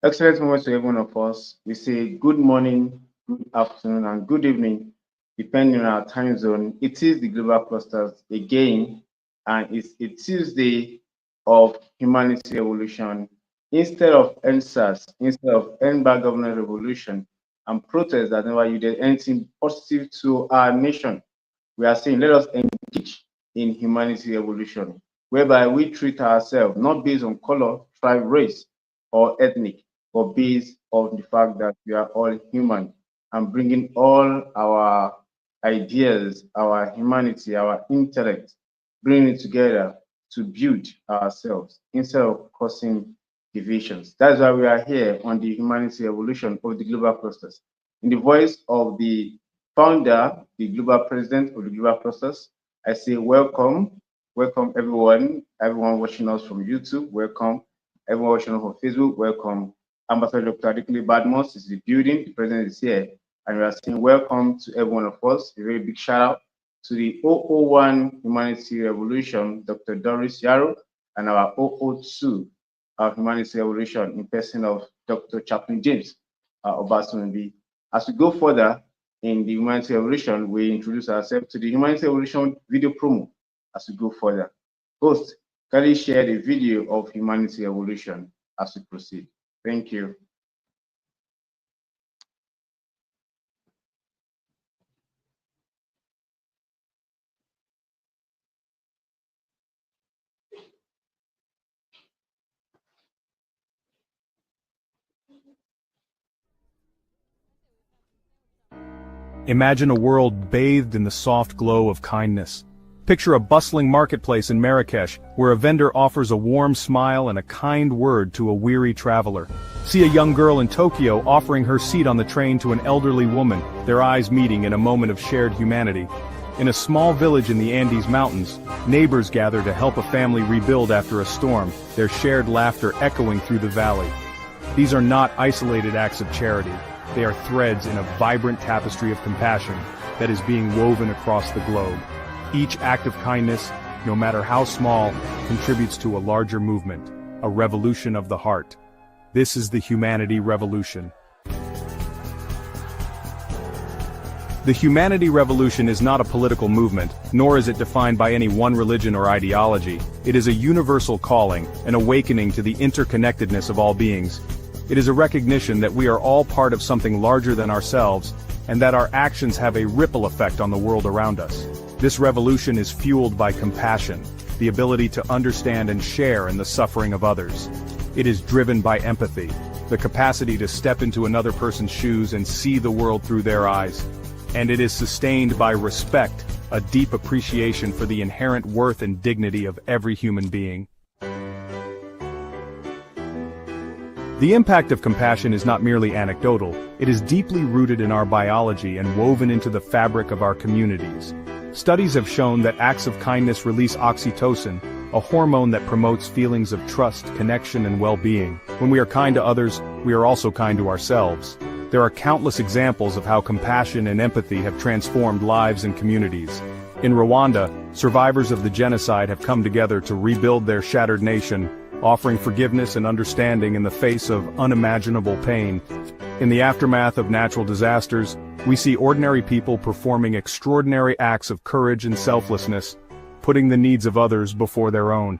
Excellent moment to every one of us. We say good morning, good afternoon, and good evening, depending on our time zone. It is the Global Clusters again, and it's a Tuesday of humanity evolution. Instead of NSAS, instead of end bad government revolution and protests that never yielded anything positive to our nation, we are saying let us engage in humanity evolution, whereby we treat ourselves not based on color, tribe, race, or ethnic, but based on the fact that we are all human and bringing all our ideas, our humanity, our intellect, bringing it together to build ourselves instead of causing divisions. That's why we are here on the humanity evolution of the global clusters. In the voice of the founder, the global president of the global clusters, I say welcome, welcome everyone watching us from YouTube, welcome, everyone watching us from Facebook, welcome. Ambassador Dr. Adikule Badmos is the building, the president is here, and we are saying welcome to every one of us. A very big shout out to the 001 Humanity Revolution, Dr. Doris Yaro, and our 002 Humanity Revolution in person of Dr. Chaplain James Obasunbi. As we go further in the Humanity Revolution, we introduce ourselves to the Humanity Revolution video promo as we go further. Host, can you share the video of Humanity Evolution as we proceed? Thank you. Imagine a world bathed in the soft glow of kindness. Picture a bustling marketplace in Marrakesh, where a vendor offers a warm smile and a kind word to a weary traveler. See a young girl in Tokyo offering her seat on the train to an elderly woman, their eyes meeting in a moment of shared humanity. In a small village in the Andes Mountains, neighbors gather to help a family rebuild after a storm, their shared laughter echoing through the valley. These are not isolated acts of charity. They are threads in a vibrant tapestry of compassion that is being woven across the globe. Each act of kindness, no matter how small, contributes to a larger movement, a revolution of the heart. This is the humanity revolution. The humanity revolution is not a political movement, nor is it defined by any one religion or ideology. It is a universal calling, an awakening to the interconnectedness of all beings. It is a recognition that we are all part of something larger than ourselves, and that our actions have a ripple effect on the world around us. This revolution is fueled by compassion, the ability to understand and share in the suffering of others. It is driven by empathy, the capacity to step into another person's shoes and see the world through their eyes. And it is sustained by respect, a deep appreciation for the inherent worth and dignity of every human being. The impact of compassion is not merely anecdotal, it is deeply rooted in our biology and woven into the fabric of our communities. Studies have shown that acts of kindness release oxytocin, a hormone that promotes feelings of trust, connection, and well-being. When we are kind to others, we are also kind to ourselves. There are countless examples of how compassion and empathy have transformed lives and communities. In Rwanda, survivors of the genocide have come together to rebuild their shattered nation, offering forgiveness and understanding in the face of unimaginable pain. In the aftermath of natural disasters, we see ordinary people performing extraordinary acts of courage and selflessness, putting the needs of others before their own.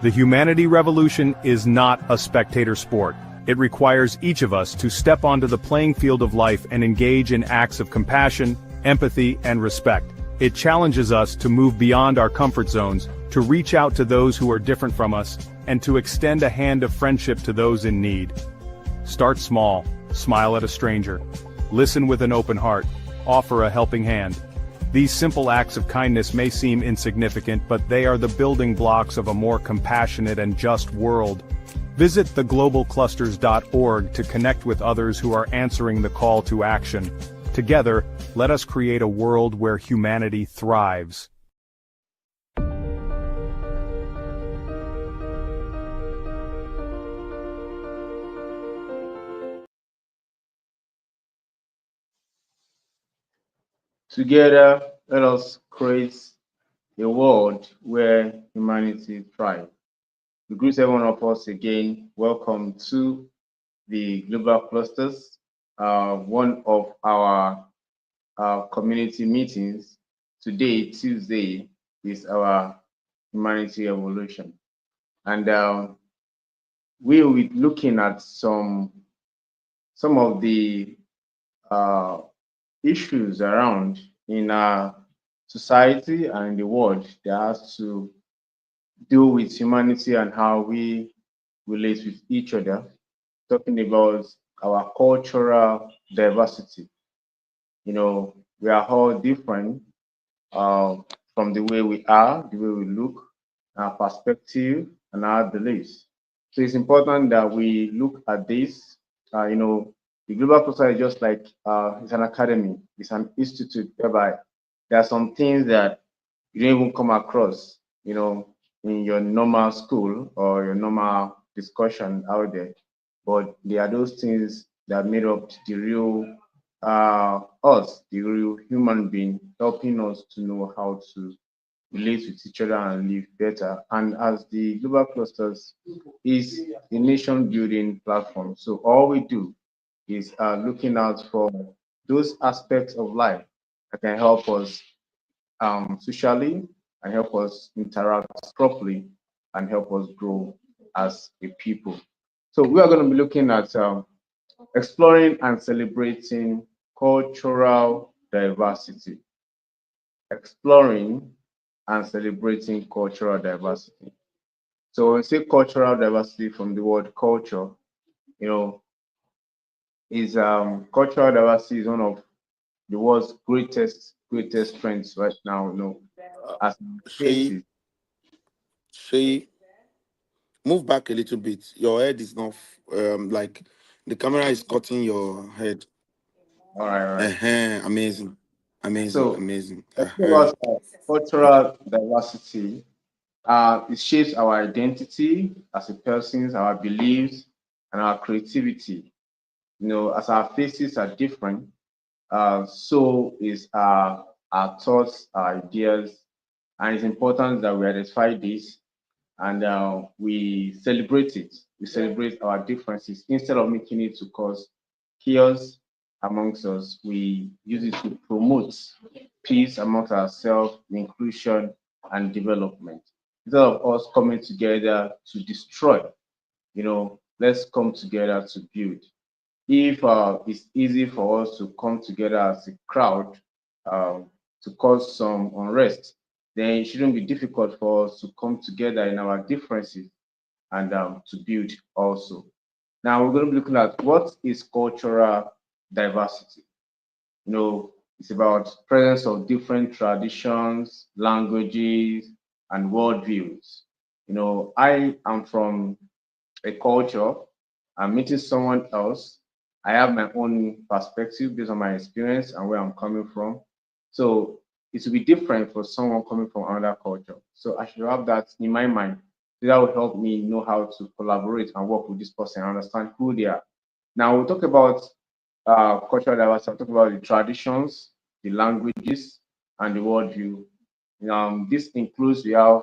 The humanity revolution is not a spectator sport. It requires each of us to step onto the playing field of life and engage in acts of compassion, empathy, and respect. It challenges us to move beyond our comfort zones, to reach out to those who are different from us, and to extend a hand of friendship to those in need. Start small, smile at a stranger, listen with an open heart, offer a helping hand. These simple acts of kindness may seem insignificant, but they are the building blocks of a more compassionate and just world. Visit theglobalclusters.org to connect with others who are answering the call to action. Together, let us create a world where humanity thrives. Together, let us create a world where humanity thrives. We greet every one of us again. Welcome to the Global Clusters, one of our community meetings. Today, Tuesday, is our humanity evolution. And we will be looking at some of the uh, issues around in our society and in the world that has to do with humanity and how we relate with each other, talking about our cultural diversity. You know, we are all different uh, from the way we are, the way we look, our perspective, and our beliefs. So it's important that we look at this. The Global Cluster is just like it's an academy, it's an institute whereby there are some things that you don't even come across, in your normal school or your normal discussion out there. But there are those things that made up the real us, the real human being, helping us to know how to relate with each other and live better. And as the global clusters is a nation building platform, so all we do is looking out for those aspects of life that can help us socially and help us interact properly and help us grow as a people. So we are going to be looking at exploring and celebrating cultural diversity, exploring and celebrating cultural diversity. So when we say cultural diversity from the word culture, you know, is cultural diversity is one of the world's greatest strengths right now, as Shay, faces. Shay, move back a little bit. Your head is not like the camera is cutting your head. All right. Amazing, amazing, So amazing. talking about cultural diversity, it shapes our identity as a person, our beliefs, and our creativity. As our faces are different, so is our thoughts, our ideas, and it's important that we identify this and we celebrate it. We celebrate our differences instead of making it to cause chaos amongst us. We use it to promote peace amongst ourselves, inclusion, and development. Instead of us coming together to destroy, let's come together to build. If it's easy for us to come together as a crowd to cause some unrest, then it shouldn't be difficult for us to come together in our differences and to build also. Now we're going to be looking at what is cultural diversity. It's about presence of different traditions, languages, and worldviews. I am from a culture, I'm meeting someone else. I have my own perspective based on my experience and where I'm coming from. So it will be different for someone coming from another culture. So I should have that in my mind. So that will help me know how to collaborate and work with this person and understand who they are. Now we'll talk about cultural diversity. I'll talk about the traditions, the languages, and the worldview. This includes we have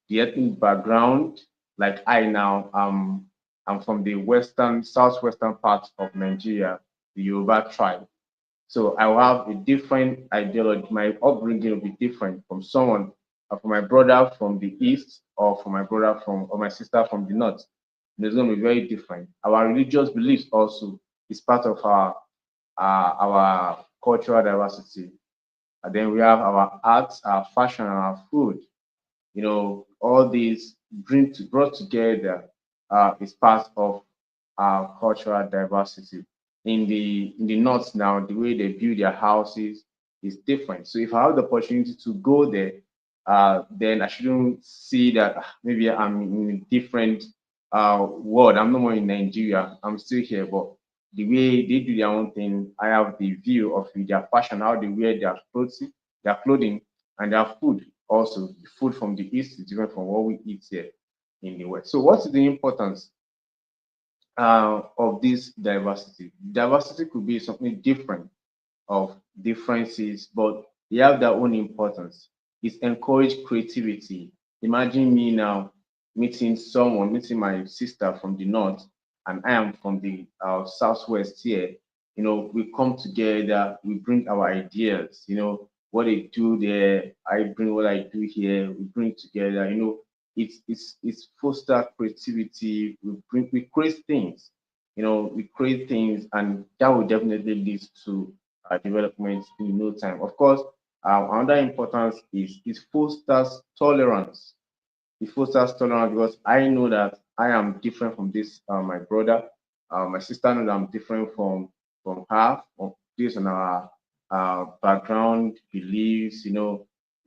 the ethnic background. Like I now, I'm from the southwestern part of Nigeria, the Yoruba tribe. So I will have a different ideology. My upbringing will be different from someone, from my brother from the east, or from my brother or my sister from the north. It's going to be very different. Our religious beliefs also is part of our cultural diversity. And then we have our arts, our fashion, and our food. All these brought together is part of our cultural diversity. In the north now, the way they build their houses is different. So if I have the opportunity to go there, then I shouldn't see that maybe I'm in a different world. I'm no more in Nigeria. I'm still here, but the way they do their own thing, I have the view of their fashion, how they wear their clothing, and their food. Also, the food from the east is different from what we eat here in the west. So, what is the importance of this diversity? Diversity could be something different of differences, but they have their own importance. It encourages creativity. Imagine me now. meeting my sister from the north, and I am from the southwest here. We come together, we bring our ideas, what they do there, I bring what I do here, we bring together, it's foster creativity, we create things, we create things, and that will definitely lead to development in no time. Of course, another importance is it fosters tolerance. It fosters tolerance because I know that I am different from this my brother. My sister knows I'm different from her, based on our background, beliefs. It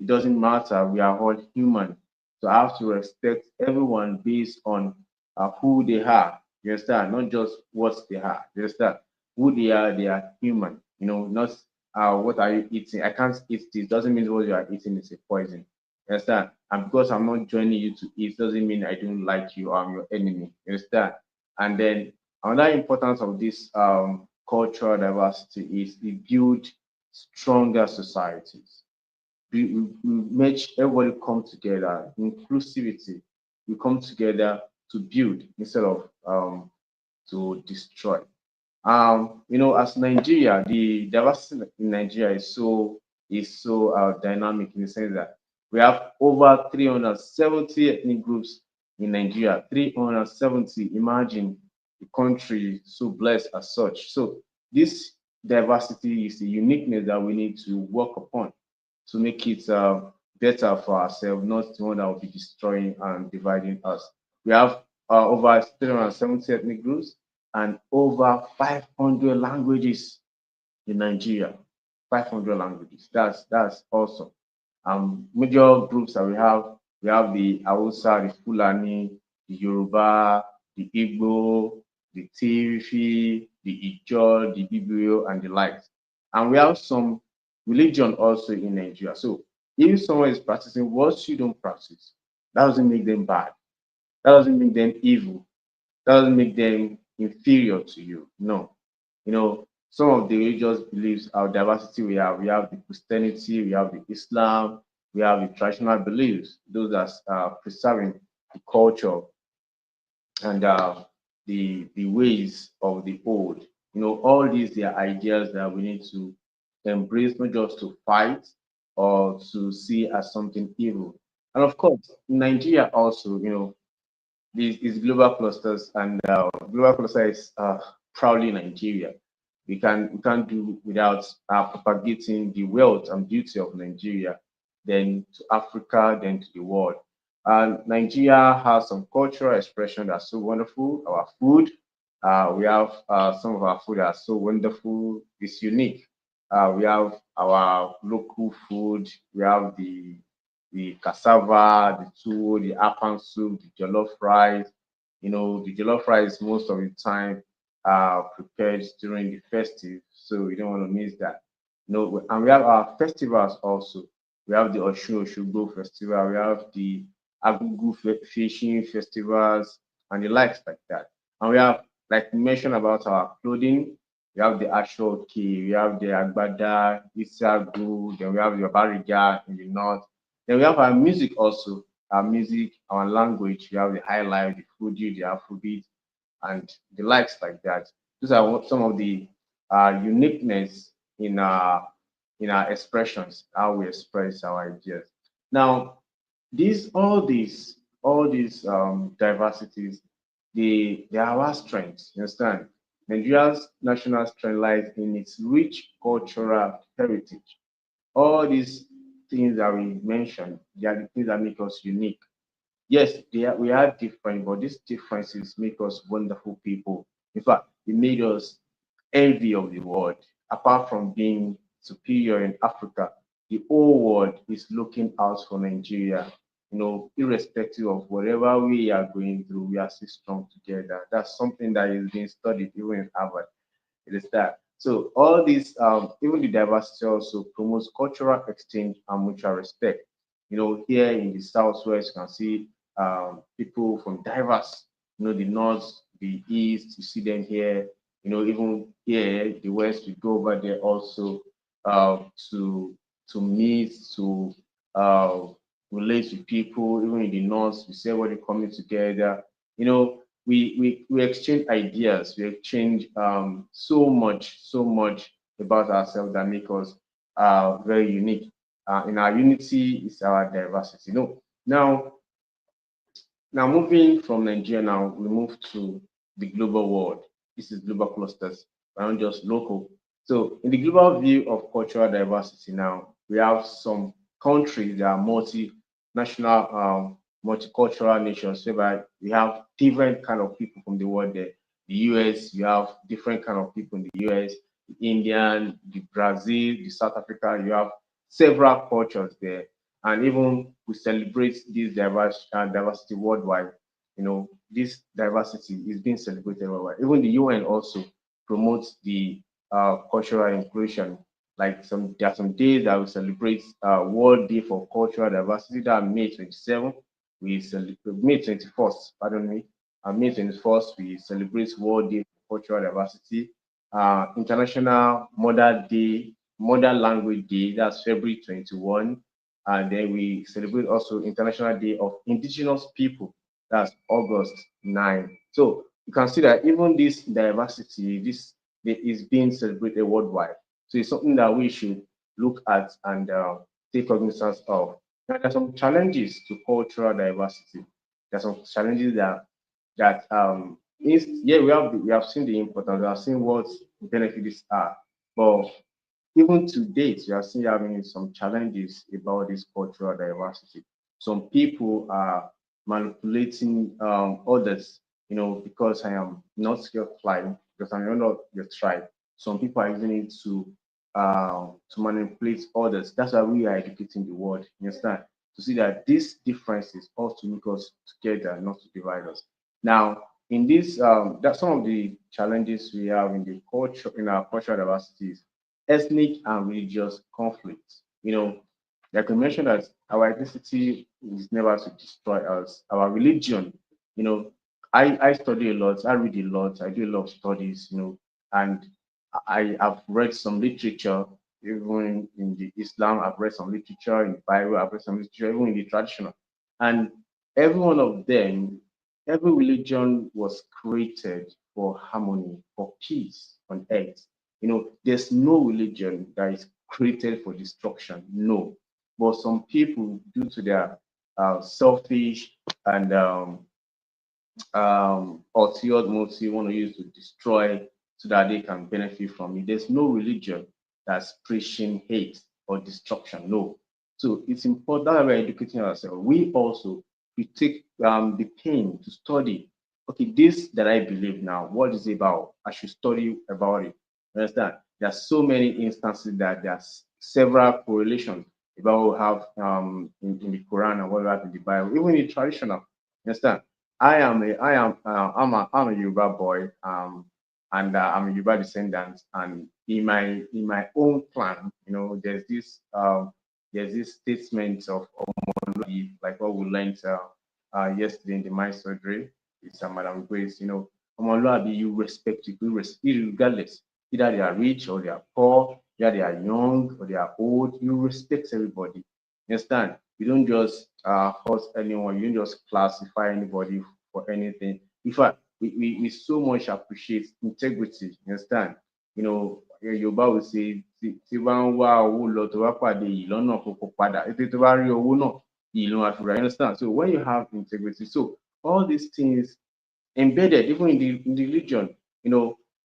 doesn't matter. We are all human, so I have to respect everyone based on who they are. You understand? Not just what they are. You understand? Who they are. They are human. Not what are you eating. I can't eat this. Doesn't mean what you are eating is a poison. You understand? And because I'm not joining you to eat doesn't mean I don't like you or I'm your enemy. You understand? And then another importance of this cultural diversity is it build stronger societies. We make everybody come together, inclusivity. We come together to build instead of to destroy. As Nigeria, the diversity in Nigeria is so dynamic in the sense that we have over 370 ethnic groups in Nigeria. 370. Imagine the country so blessed as such. So this diversity is the uniqueness that we need to work upon to make it better for ourselves, not the one that will be destroying and dividing us. We have over 370 ethnic groups and over 500 languages in Nigeria. 500 languages. That's awesome. Major groups that we have the Hausa, the Fulani, the Yoruba, the Igbo, the Tifi, the Ijaw, the Ibibio, and the likes. And we have some religion also in Nigeria. So if someone is practicing what you don't practice, that doesn't make them bad. That doesn't make them evil. That doesn't make them inferior to you. No. Some of the religious beliefs, our diversity we have the Christianity, we have the Islam, we have the traditional beliefs, those that are preserving the culture and the ways of the old. All these they are ideas that we need to embrace, not just to fight or to see as something evil. And of course, in Nigeria also, this is global clusters, and global cluster is proudly Nigeria. We can't do without propagating the wealth and beauty of Nigeria, then to Africa, then to the world. And Nigeria has some cultural expression that's so wonderful. Our food, we have some of our food that are so wonderful. It's unique. We have our local food. We have the cassava, the tuwo, the afang soup, the jollof rice. The jollof rice most of the time prepared during the festive, so we don't want to miss that. And we have our festivals also. We have the Oshun Oshogbo festival, we have the Agugu fishing festivals, and the likes like that. And we have, like we mentioned about our clothing, we have the Ashoki, we have the Agbada, Isagu, then we have the Bariga in the north. Then we have our music also, our music, our language. We have the high life, the Fuji, the Afrobeat, and the likes like that. Those are some of the uniqueness in our expressions, how we express our ideas. Now, all these diversities, they are our strengths. You understand? Nigeria's national strength lies in its rich cultural heritage. All these things that we mentioned, they are the things that make us unique. Yes, we are different, but these differences make us wonderful people. In fact, it made us envy of the world. Apart from being superior in Africa, the whole world is looking out for Nigeria. Irrespective of whatever we are going through, we are still strong together. That's something that is being studied even in Harvard. It is that. So all these, even the diversity also promotes cultural exchange and mutual respect. Here in the Southwest, you can see people from diverse, the North, the East, you see them here. Even here, the West, we go over there also to meet, to uh, relate with people, even in the north, we see everybody coming together. You know, we exchange ideas, we exchange so much about ourselves that make us very unique. In our unity is our diversity. No, now moving from Nigeria, now we move to the global world. This is global clusters, not just local. So in the global view of cultural diversity, now we have some countries that are multinational, multicultural nations, whereby we have different kind of people from the world there. The US, you have different kind of people in the US, the Indian, the Brazil, the South Africa, you have several cultures there, and even we celebrate this diversity worldwide. You know, this diversity is being celebrated worldwide. Even the UN also promotes the cultural inclusion. Like there are some days that we celebrate World Day for Cultural Diversity. That May 27th. We celebrate May 21st. Pardon me. May 21st we celebrate World Day for Cultural Diversity. International Mother Language Day. That's February 21, and then we celebrate also International Day of Indigenous People. That's August 9. So you can see that even this diversity, this is being celebrated worldwide. So it's something that we should look at and take cognizance of. Now, there are some challenges to cultural diversity. There are some challenges that is, yeah, we have seen the importance, we have seen what benefits are, but even to date, we are still having some challenges about this cultural diversity. Some people are manipulating others, because I am not your tribe, because I'm not your tribe. Some people are using it to manipulate others. That's why we are educating the world. You understand? To see that these differences ought to make us together, not to divide us. Now, in this, that's some of the challenges we have in the culture, in our cultural diversities, ethnic and religious conflicts. Like I mentioned, that our ethnicity is never to destroy us. Our religion, you know, I study a lot, I read a lot, I do a lot of studies, and I have read some literature, even in the Islam, I've read some literature in the Bible, I've read some literature, even in the traditional. And every one of them, every religion was created for harmony, for peace on earth. There's no religion that is created for destruction. No. But some people, due to their selfish and ulterior motive, want to use to destroy so that they can benefit from it. There's no religion that's preaching hate or destruction. No. So it's important that we're educating ourselves. We take the pain to study. Okay, this that I believe now, what is it about? I should study about it. You understand? There are so many instances that there's several correlations about what we have in the Quran and what we have in the Bible, even in the traditional. You understand? I'm a Yoruba boy, and I'm a Yoruba descendant. And in my own clan, there's this statement of Omoluabi, like what we learned yesterday in the mind surgery. It's Madam Grace. Omoluabi, you respect people, regardless, either they are rich or they are poor, either they are young or they are old. You respect everybody. You understand? You don't just hurt anyone. You don't just classify anybody for anything. In fact, we so much appreciate integrity. You understand? Yorùbá will say tí bá ń wá owó lọ tó bá pàdé yìí lọ́nà kókó padà ètò tó bá rí owó náà yìí ló máa fi rà. You understand? So when you have integrity, so all these things embedded even in the religion,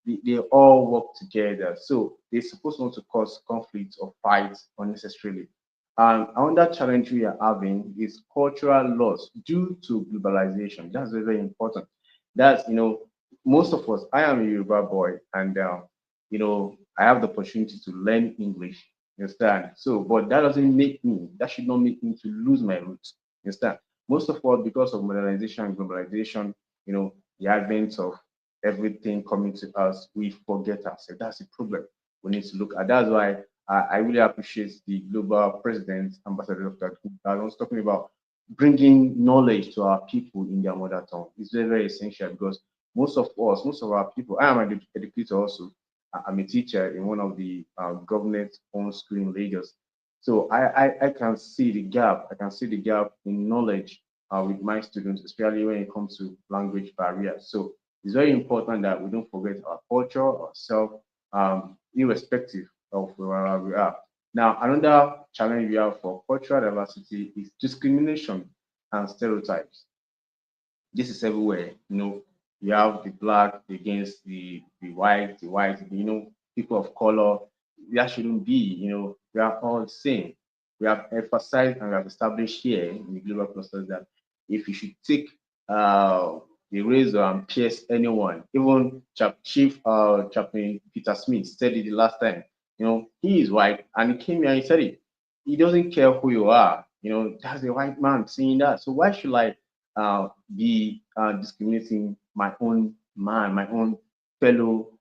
they all work together. So they're supposed not to cause conflict or fights unnecessarily. And another challenge we are having is cultural loss due to globalization. That's very, very important. That's, most of us, I am a Yoruba boy, and, I have the opportunity to learn English. You understand? So, but that should not make me to lose my roots. You understand? Most of all, because of modernization and globalization, the advent of everything coming to us, we forget ourselves. That's the problem we need to look at. That's why I really appreciate the global president, Ambassador Dr. I was talking about bringing knowledge to our people in their mother tongue. It's very, very essential because most of our people, I am an educator also. I'm a teacher in one of the government-owned school in Lagos. So I can see the gap. I can see the gap in knowledge with my students, especially when it comes to language barriers. So it's very important that we don't forget our culture, ourselves, irrespective of where we are. Now, another challenge we have for cultural diversity is discrimination and stereotypes. This is everywhere. You have the black against the white, people of color. That shouldn't be, we are all the same. We have emphasized and we have established here in the global clusters that if you should take uh, the razor and pierce anyone, even Chief Chaplain Peter Smith said it the last time. He is white and he came here and he said it. He doesn't care who you are. That's a white man saying that. So why should I be discriminating my own man, my own fellow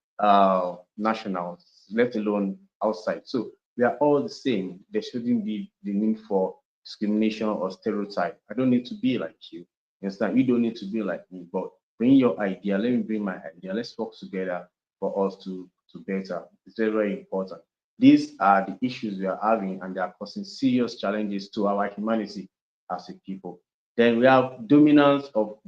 nationals, let alone outside? So we are all the same. There shouldn't be the need for discrimination or stereotype. I don't need to be like you. You understand? You don't need to be like me, but bring your idea. Let me bring my idea. Let's work together for us to better. It's very, very important. These are the issues we are having, and they are causing serious challenges to our humanity as a people. Then we have dominance of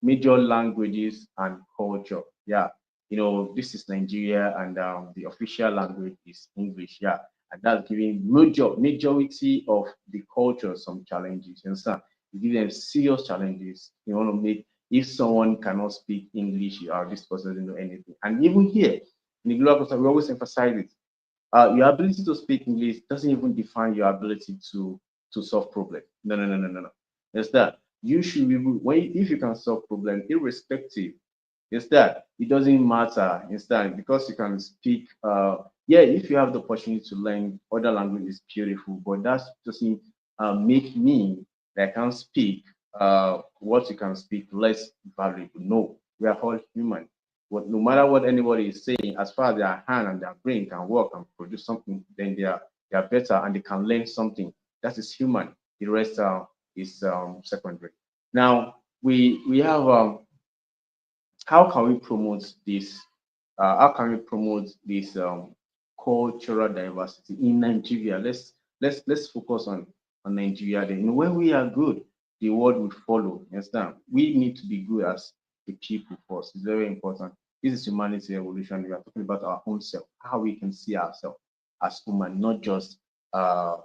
major languages and culture. Yeah, this is Nigeria, and the official language is English. Yeah, and that's giving majority of the culture some challenges. You understand? You give them serious challenges. You want to make if someone cannot speak English, this person doesn't know anything. And even here in the global culture, we always emphasize it. Your ability to speak English doesn't even define your ability to solve problems. No, no, no, no, no, no. It's that you should be able, if you can solve problems, irrespective. It's that it doesn't matter. Instead, because you can speak. Yeah, if you have the opportunity to learn other language, is beautiful. But that doesn't make me that can speak what you can speak less valuable. No, we are all human. No matter what anybody is saying, as far as their hand and their brain can work and produce something, then they are better and they can learn something. That is human. The rest is secondary. Now we have how can we promote this? How can we promote this cultural diversity in Nigeria? Let's focus on Nigeria. Then when we are good, the world will follow. Understand? We need to be good as the people first. It's very important. This is humanity evolution. We are talking about our own self, how we can see ourselves as human, not just uh,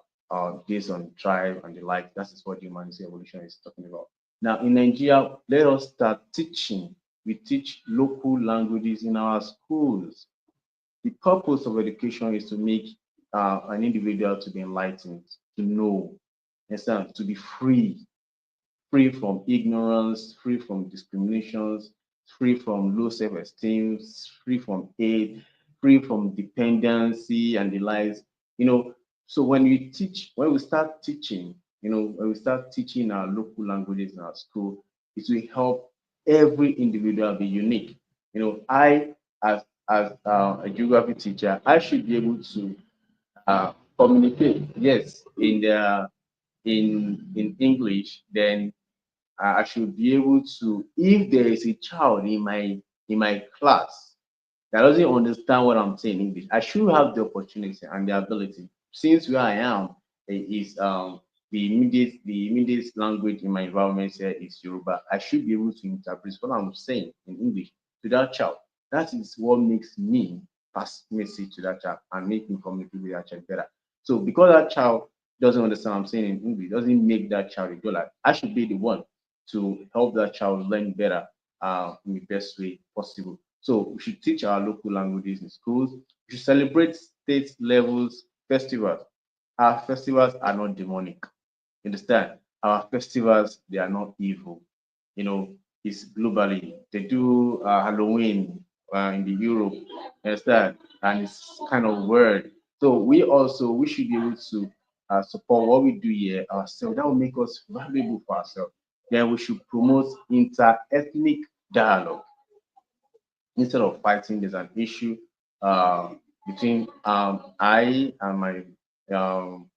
based on tribe and the like. That is what humanity evolution is talking about. Now in Nigeria, let us start teaching. We teach local languages in our schools. The purpose of education is to make an individual to be enlightened, to know, understand, to be free from ignorance, free from discriminations, free from low self-esteem, free from hate, free from dependency and the lies. So when we start teaching, when we start teaching our local languages in our school, it will help every individual be unique. I as a geography teacher, I should be able to communicate, yes, in English, then I should be able to, if there is a child in my class that doesn't understand what I'm saying in English, I should have the opportunity and the ability. Since where I am is the immediate language in my environment here is Yoruba, I should be able to interpret what I'm saying in English to that child. That is what makes me pass message to that child and make me communicate with that child better. So because that child doesn't understand what I'm saying in English, doesn't make that child a dollar. I should be the one to help that child learn better in the best way possible. So we should teach our local languages in schools. We should celebrate state levels festivals. Our festivals are not demonic. Understand? Our festivals, they are not evil. You know, it's globally. They do Halloween in the Europe, understand? And it's kind of weird. So we should be able to support what we do here ourselves. That will make us valuable for ourselves. Then we should promote inter-ethnic dialogue instead of fighting. There's an issue between I um,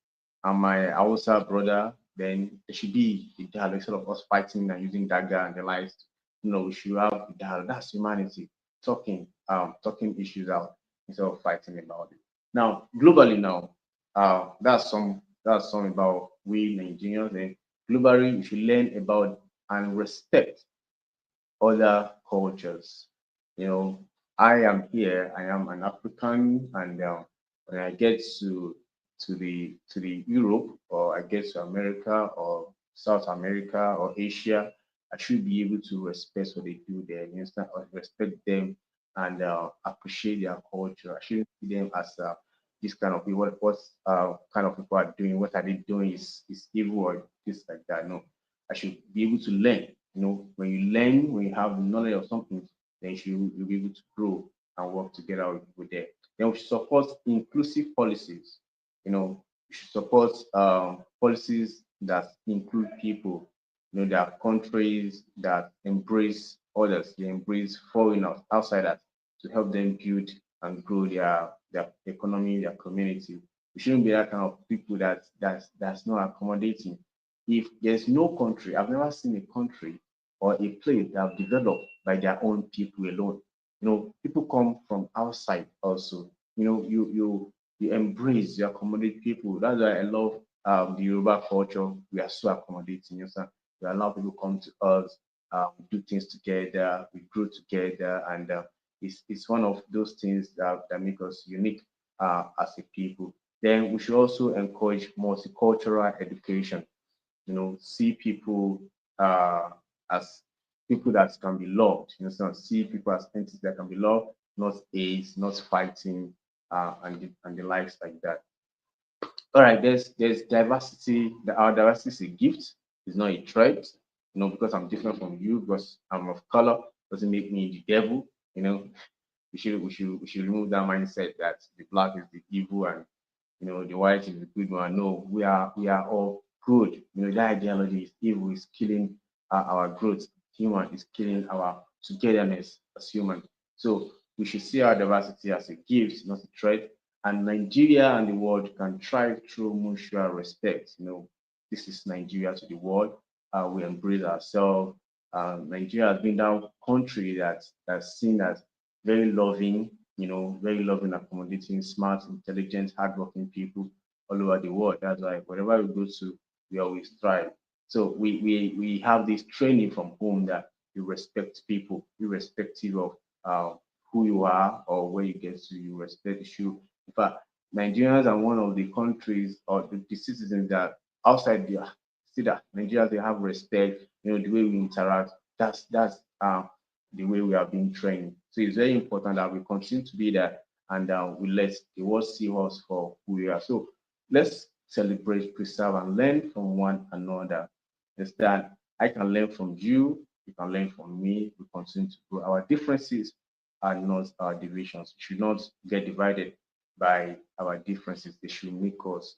and my Hausa brother. Then there should be a dialogue instead of us fighting and using dagger and the likes. We should have a dialogue. That's humanity talking issues out instead of fighting about it. Now, globally now, that's some That's something about we Nigerians. And globally, we should learn about and respect other cultures. You know, I am here. I am an African, and when I get to the Europe, or I get to America or South America or Asia, I should be able to respect what they do there. You understand? Or respect them and appreciate their culture. I shouldn't see them as this kind of people. What kind of people are doing? What are they doing? Is evil or this like that? No, I should be able to learn. When you learn, when you have knowledge of something, then you'll be able to grow and work together with them. Then we should support inclusive policies. We should support policies that include people. There are countries that embrace others, they embrace foreigners, outsiders, to help them build and grow their economy, their community. We shouldn't be that kind of people that's not accommodating. If there's no country, I've never seen a country or a place that have developed by their own people alone. People come from outside also. You embrace, you accommodate people. That's why I love the Yoruba culture. We are so accommodating. We allow people come to us, we do things together, we grow together, and it's one of those things that make us unique as a people. Then we should also encourage multicultural education. See people uh, as people that can be loved. See people as entities that can be loved, not aids, not fighting, and the likes like that. All right, there's diversity. Our diversity is a gift. It's not a threat. Because I'm different from you, because I'm of color, doesn't make me the devil. We should remove that mindset that the black is the evil and the white is the good one. No, we are all good. That ideology is evil, is killing our growth. Human is killing our togetherness as human. So we should see our diversity as a gift, not a threat. And Nigeria and the world can thrive through mutual respect. This is Nigeria to the world. We embrace ourselves. Nigeria has been that country that's seen as very loving, very loving, accommodating, smart, intelligent, hardworking people all over the world. That's why wherever we go to, we always thrive. So we have this training from home that you respect people, irrespective of who you are or where you get to. You respect you. In fact, Nigerians are one of the countries or the citizens that outside the see that Nigerians they have respect. The way we interact. That's the way we have been trained. So it's very important that we continue to be there and we let the world see us for who we are. So let's celebrate, preserve, and learn from one another. It's that I can learn from you, you can learn from me. We continue to grow. Our differences are not our divisions. We should not get divided by our differences. They should make us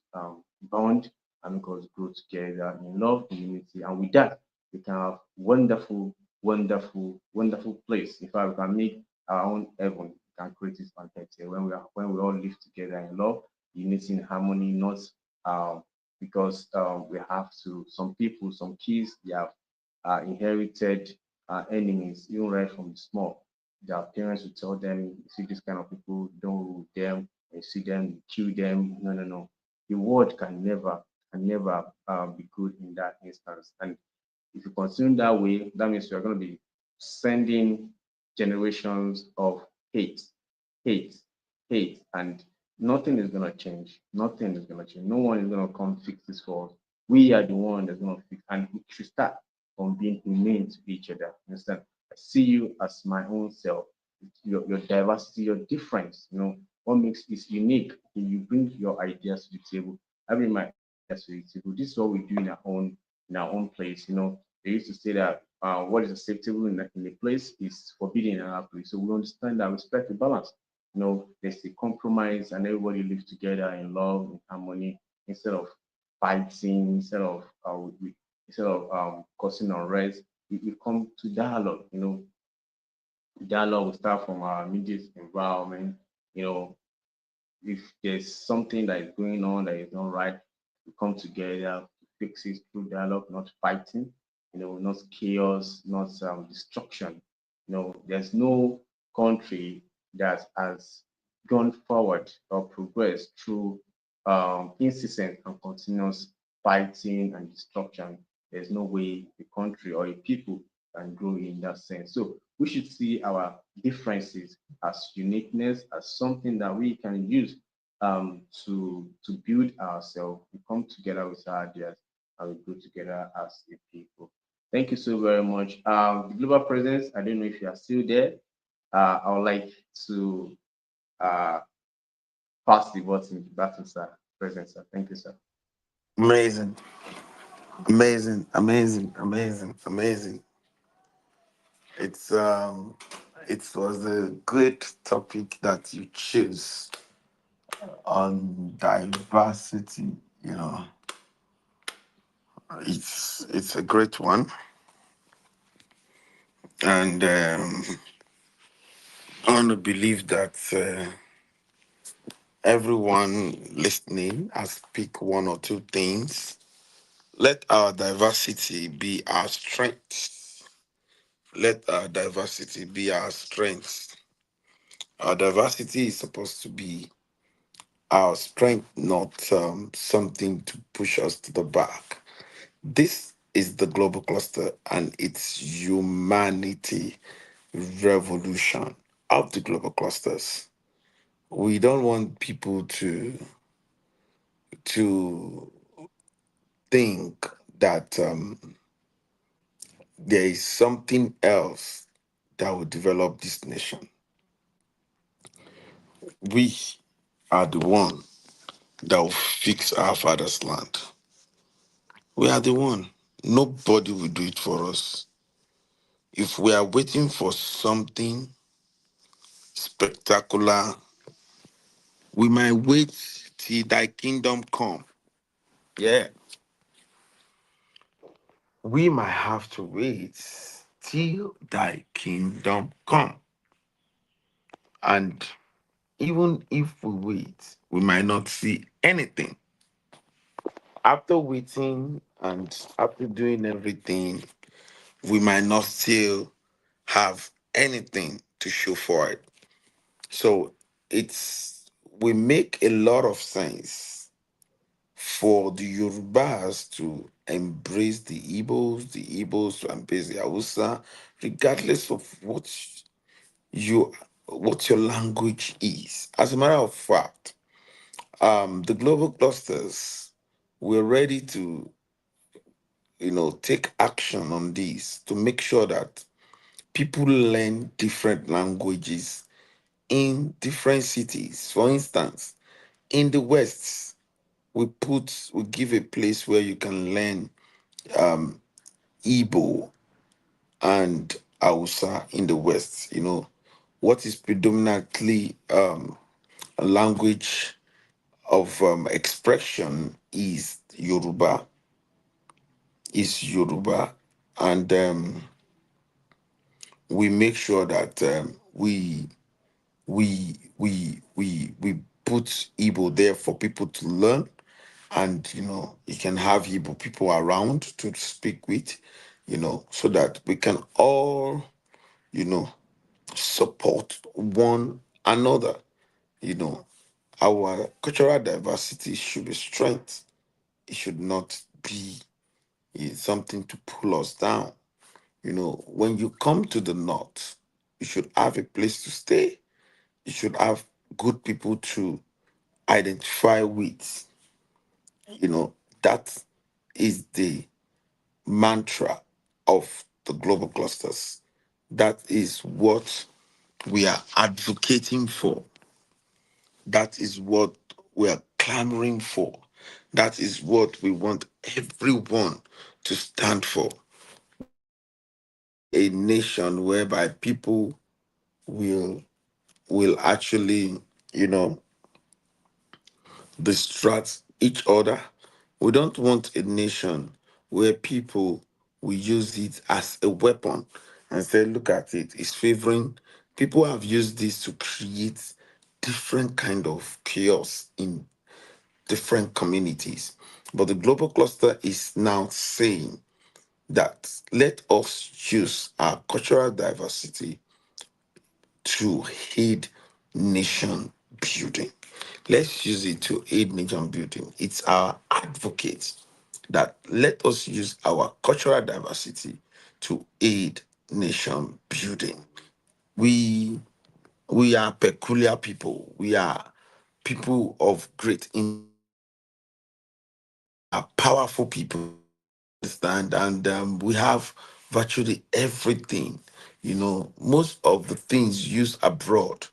bond and make us grow together in love, in unity. And with that, we can have wonderful, wonderful, wonderful place. In fact, we can make our own heaven. We can create this on earth here when we all live together in love, unity, in harmony, not because we have to. Some people, some kids, they have inherited enemies, even right from the small. Their parents will tell them, you see this kind of people, don't rule them. You see them, you kill them. No, no, no. The world can never be good in that instance. And if you continue that way, that means you're going to be sending generations of hate, hate, hate, and nothing is going to change. Nothing is going to change. No one is going to come fix this for us. We are the one that's going to fix, and we should start from being humane to each other. Understand? I see you as my own self. Your diversity, your difference. What makes is unique. You bring your ideas to the table. I bring my ideas to the table. This is what we do in our own place. They used to say that what is acceptable in a place is forbidden in another place. So we understand that respect the balance. There's a compromise and everybody lives together in love, in harmony, instead of fighting, instead of causing unrest. We come to dialogue. Dialogue will start from our immediate environment. You know, if there's something that is going on that is not right, we come together to fix it through dialogue, not fighting, not chaos, not destruction. There's no country that has gone forward or progressed through incessant and continuous fighting and destruction, there's no way a country or a people can grow in that sense. So we should see our differences as uniqueness, as something that we can use to build ourselves. We come together with our ideas and we grow together as a people. Thank you so very much. The global presence, I don't know if you are still there. I would like to uh, pass the button back to sir. Present, sir. Thank you, sir. Amazing, amazing. It was a great topic that you choose on diversity. You know, it's a great one, and I want to believe that everyone listening has picked one or two things. Let our diversity be our strength. Let our diversity be our strength. Our diversity is supposed to be our strength, not something to push us to the back. This is the global cluster and its humanity revolution of the global clusters. We don't want people to think that there is something else that will develop this nation. We are the one that will fix our father's land. We are the one. Nobody will do it for us. If we are waiting for something spectacular, we might wait till thy kingdom come. Yeah, we might have to wait till thy kingdom come. And even if we wait, we might not see anything. After waiting and after doing everything, we might not still have anything to show for it. So it's we make a lot of sense for the Yorubas to embrace the Igbos to embrace the Hausa, regardless of you what your language is. As a matter of fact, the global clusters we're ready to take action on this to make sure that people learn different languages in different cities. For instance, in the West, we give a place where you can learn Igbo and Hausa in the West. What is predominantly a language of expression is Yoruba, and we make sure that we put Igbo there for people to learn, and you can have Igbo people around to speak with, so that we can all you know support one another. You know, our cultural diversity should be strength. It should not be something to pull us down. When you come to the north, you should have a place to stay. You should have good people to identify with. That is the mantra of the global clusters. That is what we are advocating for. That is what we are clamoring for. That is what we want everyone to stand for. We want a nation whereby people will actually, you know, distract each other. We don't want a nation where people will use it as a weapon and say, look at it, it's favoring. People have used this to create different kind of chaos in different communities. But the global cluster is now saying that let us use our cultural diversity to aid nation building. Let's use it to aid nation building. It's our advocate that let us use our cultural diversity to aid nation building. We we are peculiar people. We are people of great are powerful people. Understand, and we have virtually everything. Most of the things used abroad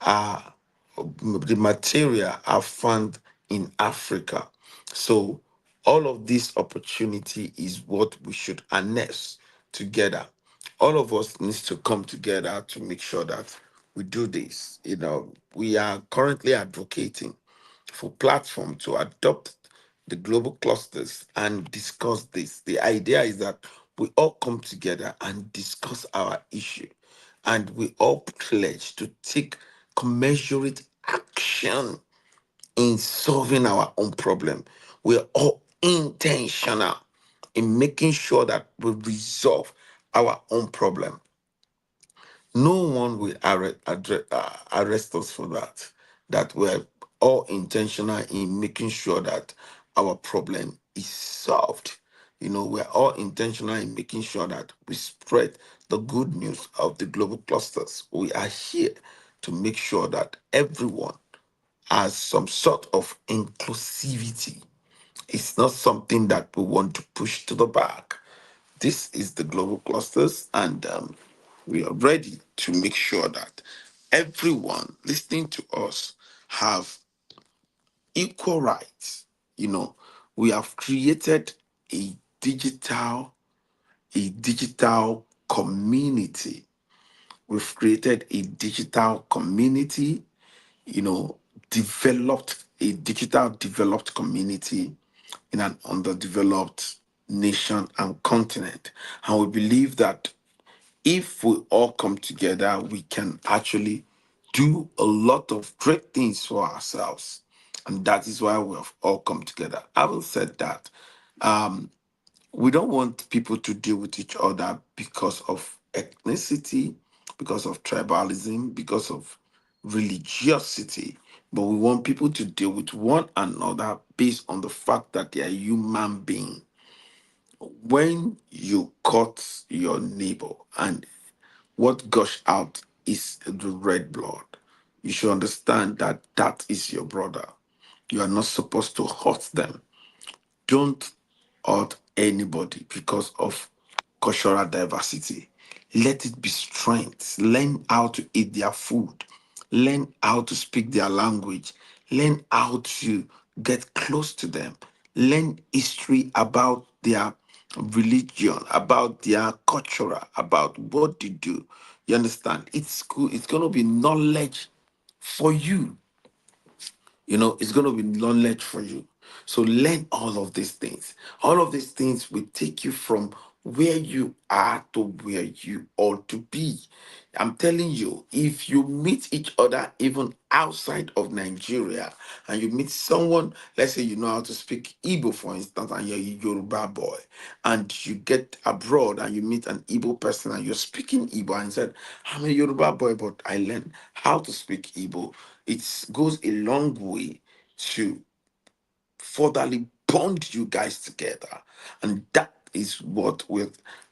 are the material are found in Africa. So all of this opportunity is what we should harness together. All of us needs to come together to make sure that we do this. We are currently advocating for platform to adopt the global clusters and discuss this. The idea is that we all come together and discuss our issue, and we all pledge to take commensurate action in solving our own problem. We're all intentional in making sure that we resolve our own problem. No one will arrest us for that. That we're all intentional in making sure that our problem is solved. We're all intentional in making sure that we spread the good news of the global clusters. We are here to make sure that everyone has some sort of inclusivity. It's not something that we want to push to the back. This is the global clusters, and we are ready to make sure that everyone listening to us have equal rights. We have created a digital a digital community. We've created a digital community, you know, developed a digital developed community in an underdeveloped nation and continent. And we believe that if we all come together, we can actually do a lot of great things for ourselves. And that is why we have all come together. Having said that, we don't want people to deal with each other because of ethnicity, because of tribalism, because of religiosity, but we want people to deal with one another based on the fact that they are human beings. When you cut your neighbor and what gush out is the red blood, you should understand that that is your brother. You are not supposed to hurt them. Don't hurt anybody because of cultural diversity. Let it be strength. Learn how to eat their food. Learn how to speak their language. Learn how to get close to them. Learn history about their religion, about their culture, about what they do. You understand? It's good. It's going to be knowledge for you. It's going to be knowledge for you. So learn all of these things. All of these things will take you from where you are to where you ought to be. I'm telling you, if you meet each other even outside of Nigeria and you meet someone, let's say you know how to speak Igbo, for instance, and you're a Yoruba boy, and you get abroad and you meet an Igbo person and you're speaking Igbo and said, I'm a Yoruba boy, but I learned how to speak Igbo. It goes a long way to furtherly bond you guys together. And that is what we're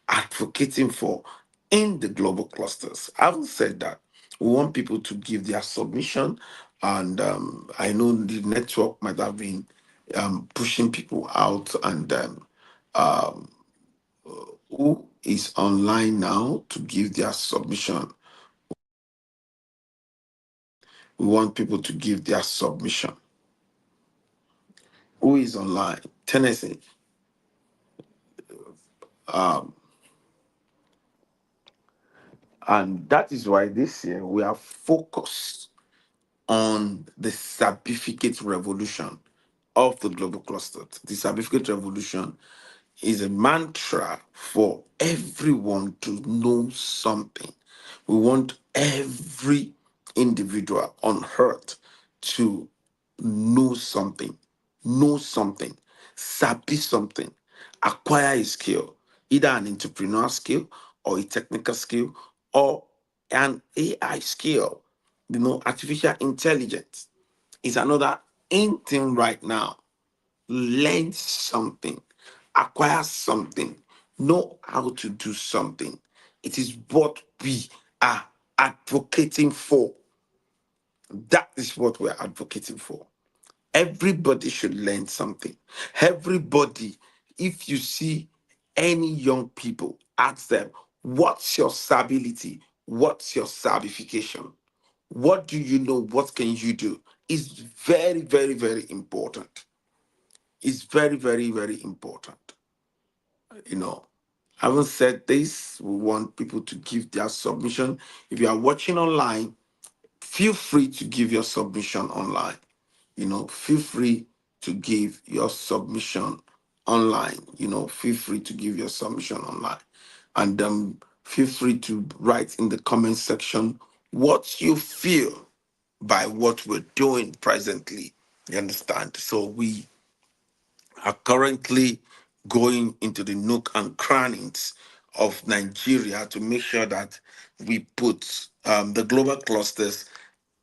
advocating for in the global clusters. Having said that, we want people to give their submission. And I know the network might have been pushing people out. And who is online now to give their submission? We want people to give their submission. Who is online? Tennessee. And that is why this year we are focused on the certificate revolution of the global cluster. The certificate revolution is a mantra for everyone to know something. We want every individual on earth to know something, sabi something, acquire a skill, either an entrepreneur skill or a technical skill or an AI skill, artificial intelligence. It's another in thing right now. Learn something, acquire something, know how to do something. It is what we are advocating for. That is what we're advocating for. Everybody should learn something. Everybody, if you see any young people, ask them, what's your stability? What's your certification? What do you know? What can you do? It's very, very, very important. It's very, very, very important. You know, having said this, we want people to give their submission. If you are watching online, feel free to give your submission online. Feel free to give your submission online. Feel free to give your submission online. And feel free to write in the comment section what you feel by what we're doing presently. You understand? So we are currently going into the nook and crannies of Nigeria to make sure that we put the global clusters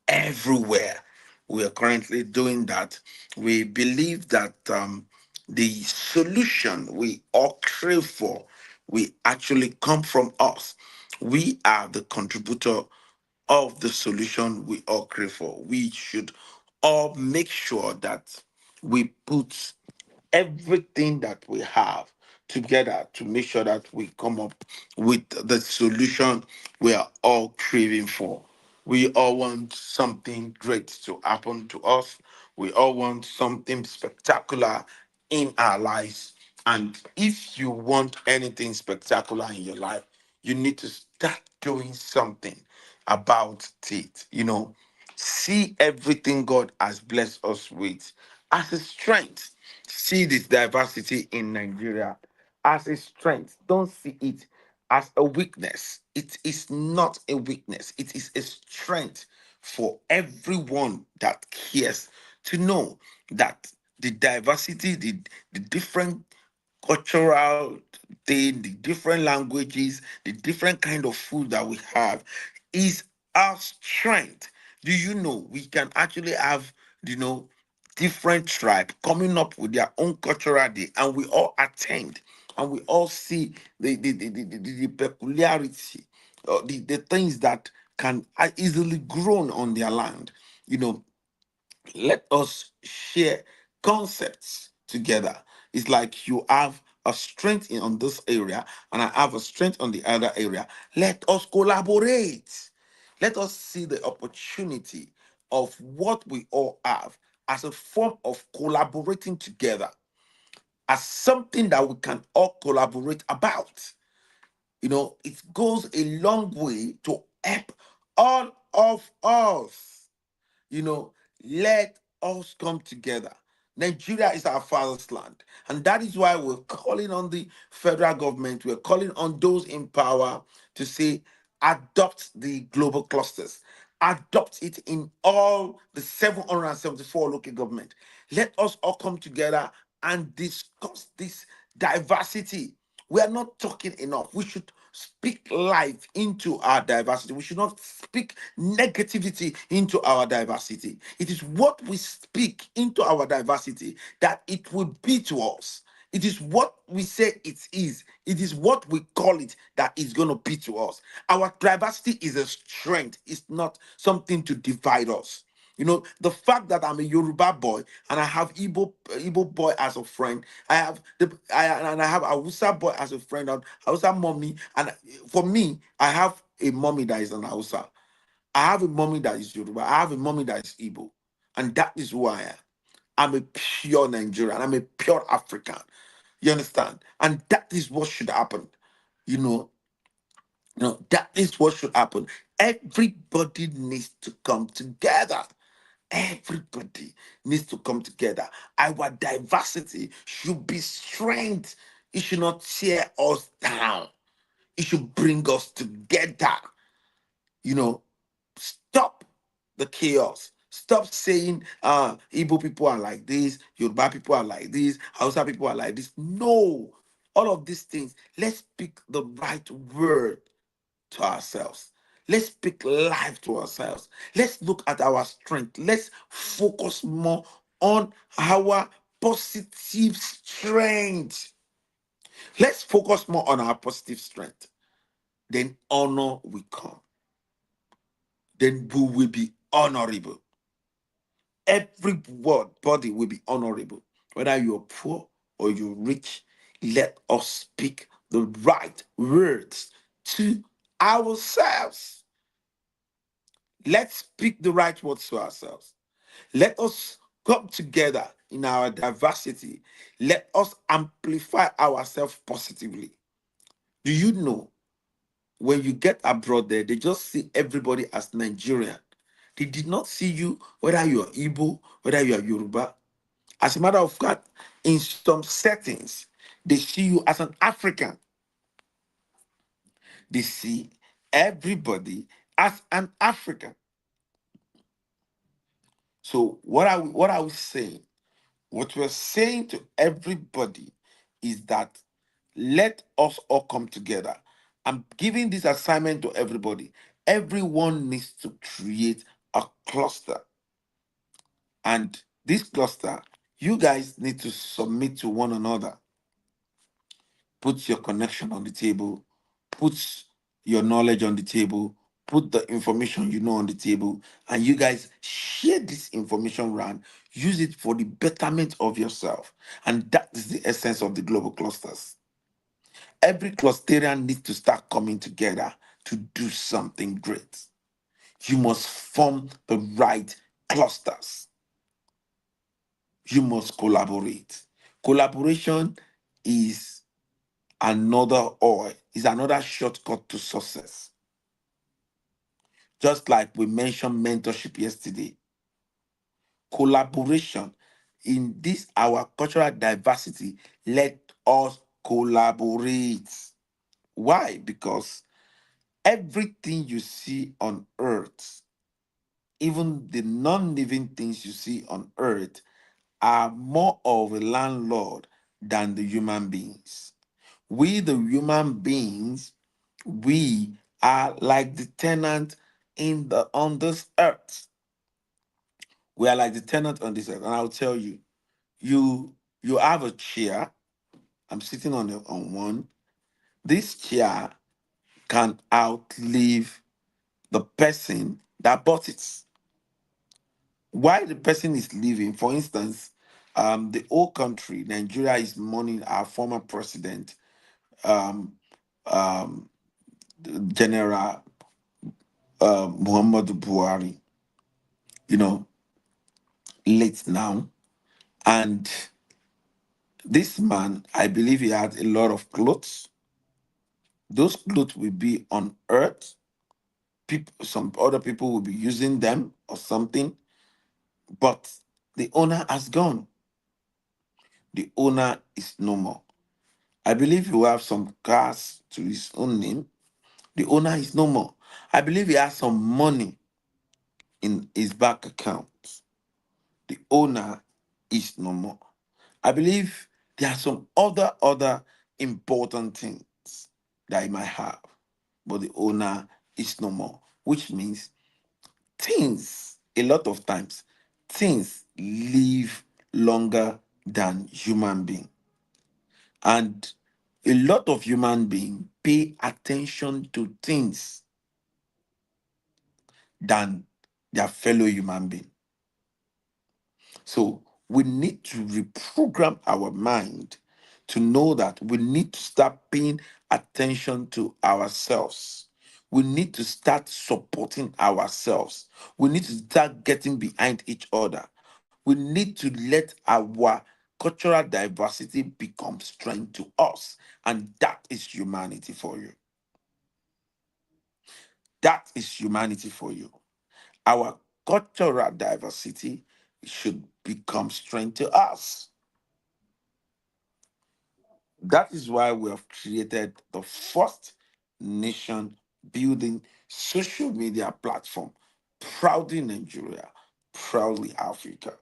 everywhere. We are currently doing that. We believe that the solution we all crave for we actually come from us. We are the contributor of the solution we all crave for. We should all make sure that we put everything that we have together to make sure that we come up with the solution we are all craving for. We all want something great to happen to us. We all want something spectacular in our lives. And if you want anything spectacular in your life, you need to start doing something about it. See everything God has blessed us with as a strength. See this diversity in Nigeria as a strength. Don't see it as a weakness. It is not a weakness, it is a strength for everyone that cares to know that the diversity, the different cultural thing, the different languages, the different kind of food that we have is our strength. Do you know we can actually have, different tribe coming up with their own cultural day, and we all attend and we all see the peculiarity, the things that can easily grown on their land. You know, let us share concepts together. It's like you have a strength on this area and I have a strength on the other area. Let us collaborate. Let us see the opportunity of what we all have as a form of collaborating together, as something that we can all collaborate about. It goes a long way to help all of us. you know, Let us come together. Nigeria is our father's land. And that is why we're calling on the federal government, we're calling on those in power to say, adopt the global clusters, adopt it in all the 774 local government. Let us all come together and discuss this diversity. We are not talking enough. We should speak life into our diversity. We should not speak negativity into our diversity. It is what we speak into our diversity that it will be to us. It is what we say it is. It is what we call it that is going to be to us. Our diversity is a strength. It's not something to divide us. The fact that I'm a Yoruba boy and I have Igbo boy as a friend, I have a Hausa boy as a friend, and Hausa mommy, and for me, I have a mommy that is an Hausa. I have a mommy that is Yoruba. I have a mommy that is Igbo, and that is who I am. I'm a pure Nigerian. I'm a pure African. You understand? And that is what should happen. You know, that is what should happen. Everybody needs to come together. Everybody needs to come together. Our diversity should be strength. It should not tear us down. It should bring us together. You know, Stop the chaos. Stop saying Igbo people are like this, Yoruba people are like this, Hausa people are like this. No, all of these things. Let's speak the right word to ourselves. Let's speak life to ourselves. Let's look at our strength. Let's focus more on our positive strength. Let's focus more on our positive strength. Then honor will come. Then we will be honorable. Every word body will be honorable. Whether you're poor or you're rich, let us speak the right words to ourselves. Let's speak the right words to ourselves. Let us come together in our diversity. Let us amplify ourselves positively. Do you know when you get abroad there, they just see everybody as Nigerian? They did not see you whether you are Igbo, whether you are Yoruba. As a matter of fact, in some settings, they see you as an African. They see everybody as an African. So what are we saying? What we're saying to everybody is that let us all come together. I'm giving this assignment to everybody. Everyone needs to create a cluster. And this cluster, you guys need to submit to one another. Put your connection on the table, put your knowledge on the table, put the information you know on the table, and you guys share this information around. Use it for the betterment of yourself. And that is the essence of the global clusters. Every clusterian needs to start coming together to do something great. You must form the right clusters. You must collaborate. Collaboration is another oil, is another shortcut to success. Just like we mentioned mentorship yesterday, collaboration in this our cultural diversity, let us collaborate. Why? Because everything you see on earth, even the non-living things you see on earth, are more of a landlord than the human beings. We, the human beings, we are like the tenant in the on this earth. We are like the tenant on this earth. And I'll tell you, you have a chair. I'm sitting on one. This chair can outlive the person that bought it. While the person is living, for instance, the whole country, Nigeria, is mourning our former president, um, um, General Muhammadu Buhari, you know, late now. And this man, I believe he had a lot of clothes. Those clothes will be on earth. People, some other people will be using them or something, but the owner has gone. The owner is no more. I believe he will have some cars to his own name. The owner is no more. I believe he has some money in his bank account. The owner is no more. I believe there are some other important things that he might have, but the owner is no more. Which means things, a lot of times, things live longer than human being. And a lot of human beings pay attention to things than their fellow human being. So we need to reprogram our mind to know that we need to start paying attention to ourselves. We need to start supporting ourselves. We need to start getting behind each other. We need to let our cultural diversity become strength to us. And that is humanity for you. That is humanity for you. Our cultural diversity should become strength to us. That is why we have created the first nation building social media platform. Proudly Nigeria, proudly Africa.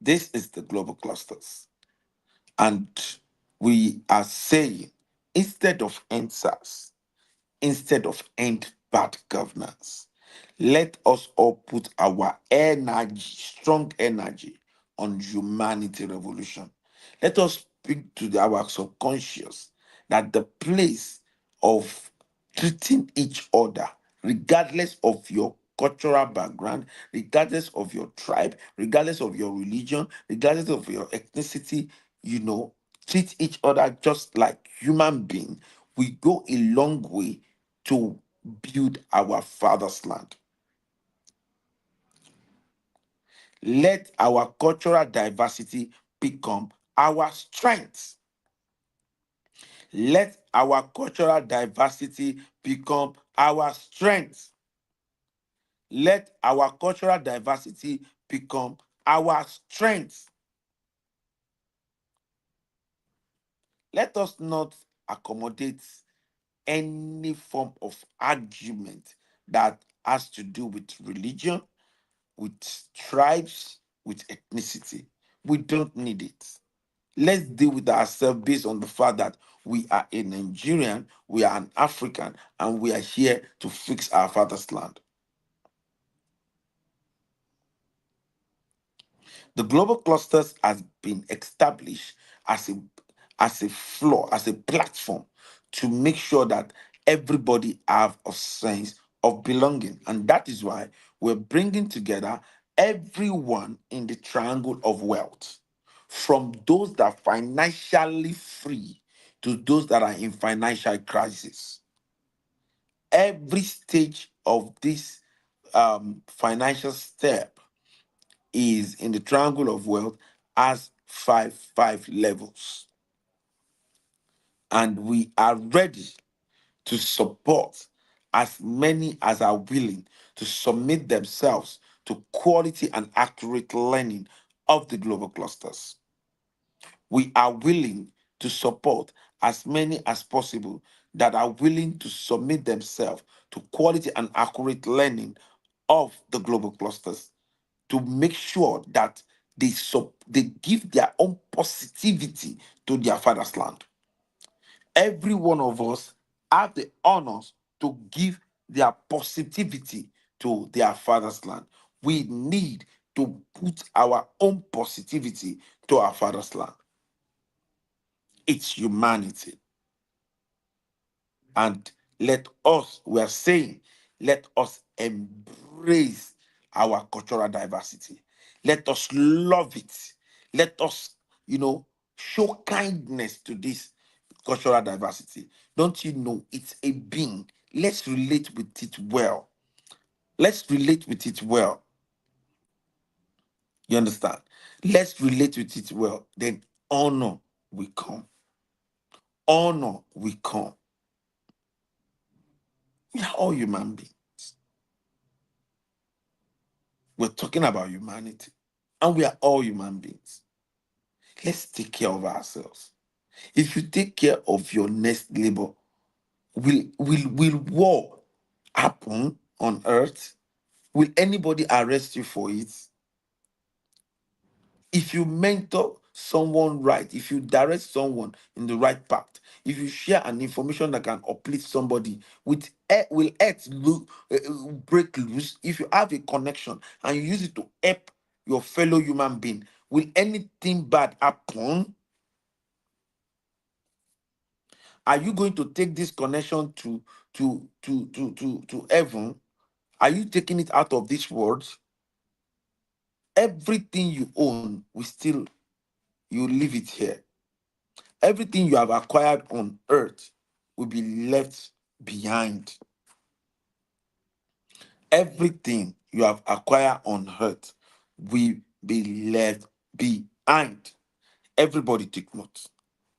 This is the global clusters. And we are saying, instead of answers, instead of end bad governance. Let us all put our energy, strong energy, on humanity revolution. Let us speak to our subconscious that the place of treating each other, regardless of your cultural background, regardless of your tribe, regardless of your religion, regardless of your ethnicity, treat each other just like human being. We go a long way to build our father's land. Let our cultural diversity become our strength. Let our cultural diversity become our strength. Let our cultural diversity become our strength. Let us not accommodate any form of argument that has to do with religion, with tribes, with ethnicity. We don't need it. Let's deal with ourselves based on the fact that we are a Nigerian, we are an African, and we are here to fix our father's land. The global clusters has been established as a floor, as a platform to make sure that everybody have a sense of belonging, and that is why we're bringing together everyone in the triangle of wealth, from those that are financially free to those that are in financial crisis. Every stage of this financial step is in the triangle of wealth as five levels, and we are ready to support as many as are willing to submit themselves to quality and accurate learning of the global clusters. We are willing to support as many as possible that are willing to submit themselves to quality and accurate learning of the global clusters, to make sure that they give their own positivity to their father's land. Every one of us have the honors to give their positivity to their father's land. We need to put our own positivity to our father's land. It's humanity. And we are saying, let us embrace our cultural diversity. Let us love it. Let us, show kindness to this cultural diversity. Don't you know it's a being? Let's relate with it well. Let's relate with it well. You understand? Let's relate with it well. Then honor will come. Honor will come. We are all human beings. We're talking about humanity, and we are all human beings. Let's take care of ourselves. If you take care of your next neighbor, will war happen on earth? Will anybody arrest you for it? If you mentor someone right, if you direct someone in the right path, if you share an information that can uplift somebody, will earth break loose? If you have a connection and you use it to help your fellow human being, will anything bad happen? Are you going to take this connection to heaven? Are you taking it out of this world? Everything you own you leave it here. Everything you have acquired on earth will be left behind. Everything you have acquired on earth will be left behind. Everybody take note.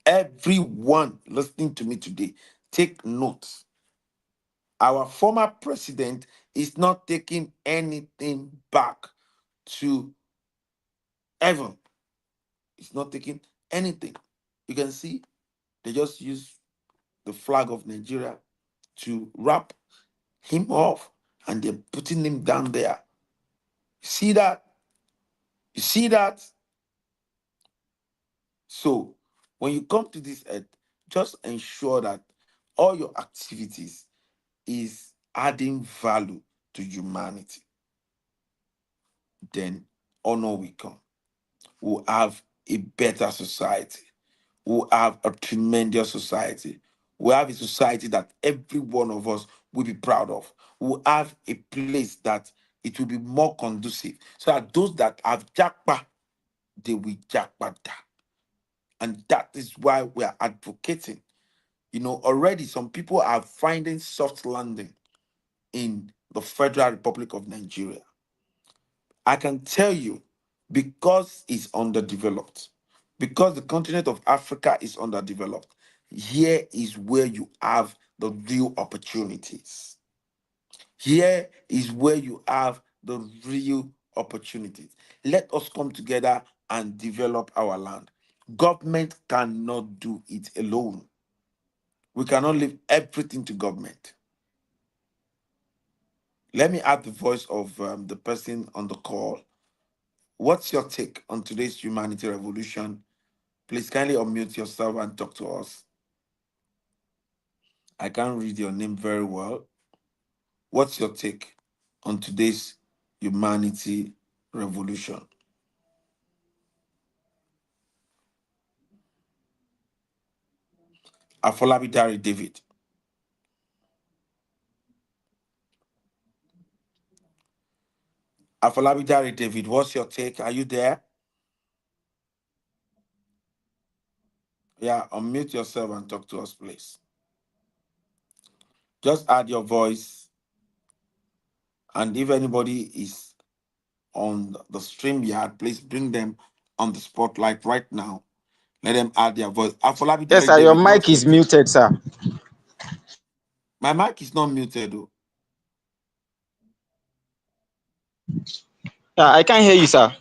Everyone listening to me today, take note. Our former president is not taking anything back to heaven. It's not taking anything. You can see they just use the flag of Nigeria to wrap him off, and they're putting him down there. You see that? You see that? So when you come to this earth, just ensure that all your activities is adding value to humanity, then honor will come. We'll have a better society. We'll have a tremendous society. We'll have a society that every one of us will be proud of. We'll have a place that it will be more conducive so that those that have jackpot, they will jackpot that. And that is why we are advocating. Already some people are finding soft landing in the Federal Republic of Nigeria. I can tell you, because it's underdeveloped, because the continent of Africa is underdeveloped, here is where you have the real opportunities. Here is where you have the real opportunities. Let us come together and develop our land. Government cannot do it alone. We cannot leave everything to government. Let me add the voice of the person on the call. What's your take on today's humanity revolution? Please kindly unmute yourself and talk to us. I can't read your name very well. What's your take on today's humanity revolution? Afolabidari David. Afolabidari David, what's your take? Are you there? Yeah, unmute yourself and talk to us, please. Just add your voice, and if anybody is on the stream yard, please bring them on the spotlight right now. Let them add their voice. Yes, Afolabidari sir. Your David, mic what's your is take? muted, sir. My mic is not muted, though. Yeah, I can't hear you, sir.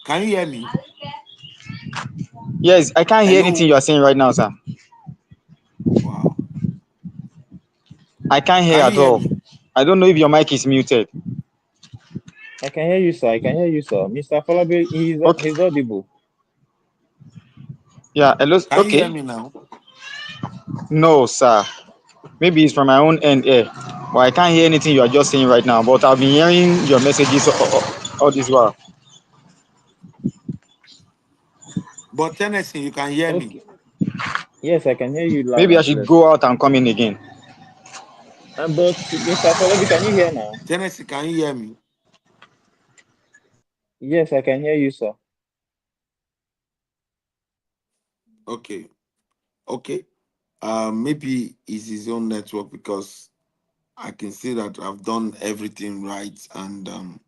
Can you hear me? Yes, I can't hear anything Hello? you are saying right now, sir. Wow. I can't hear Can you at hear all. me? I don't know if your mic is muted. I can hear you, sir. I can hear you, sir. Mr. Falabi, Okay. he's audible. Yeah. Hello. Can you hear Okay. me now? No, sir. Maybe it's from my own end here. But I can't hear anything you are just saying right now. But I've been hearing your messages all this while. But Tennessee, you can hear me. Okay. Yes, I can hear you loud Maybe I and should clear, go sir. out and come in again. But Mr. Falabi, can you hear now? Tennessee, can you hear me? Yes, I can hear you, sir. Okay. Okay. Maybe it's his own network because I can see that I've done everything right. And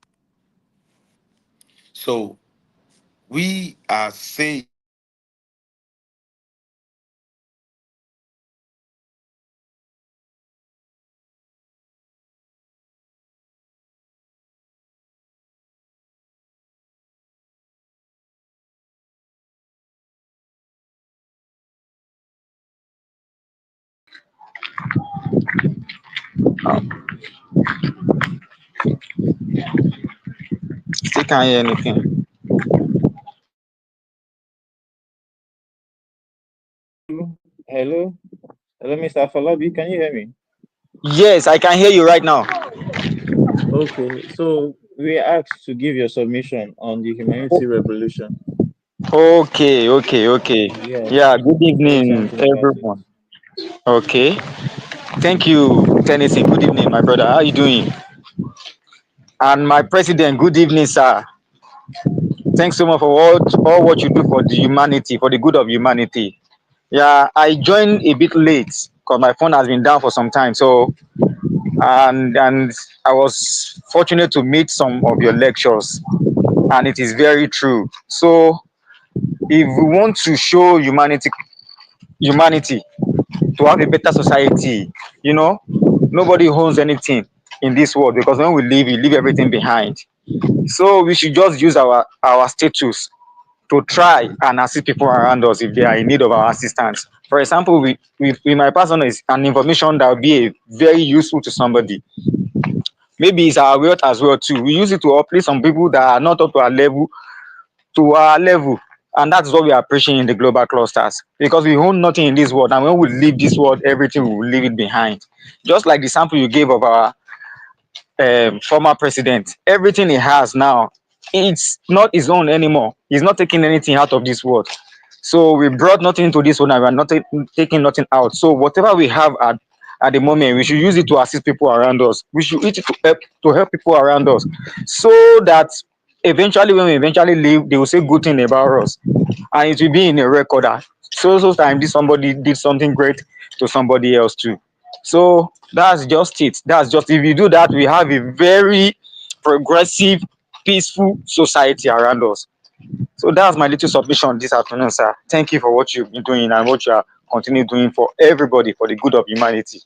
so we are saying Still can't hear anything. Hello? Hello, Mr. Falabi, can you hear me? Yes, I can hear you right now. Okay, so we asked to give your submission on the humanity revolution. Okay. Okay. Okay. Yes, Yeah. Good say evening, something about it. everyone. Okay. Thank you, Tennessee. Good evening, my brother. How are you doing? And my president, good evening, sir. Thanks so much for all what you do for the humanity, for the good of humanity. Yeah, I joined a bit late because my phone has been down for some time. So and I was fortunate to meet some of your lectures, and it is very true. So if we want to show humanity to have a better society, nobody owns anything in this world because when we leave, we leave everything behind. So we should just use our status to try and assist people around us if they are in need of our assistance. For example, with my person is an information that will be very useful to somebody. Maybe it's our wealth as well too. We use it to uplift some people that are not up to our level, And that's what we are preaching in the global clusters, because we own nothing in this world, and when we leave this world, everything we will leave it behind. Just like the sample you gave of our former president, everything he has now, it's not his own anymore. He's not taking anything out of this world. So we brought nothing into this world, and we're not taking nothing out. So whatever we have at the moment, we should use it to assist people around us. We should use it to help people around us, so that eventually, when we eventually leave, they will say good thing about us, and it will be in a record that so time this somebody did something great to somebody else too. So that's just it. That's just, if you do that, we have a very progressive, peaceful society around us. So that's my little submission this afternoon, sir. Thank you for what you've been doing and what you are continue doing for everybody, for the good of humanity.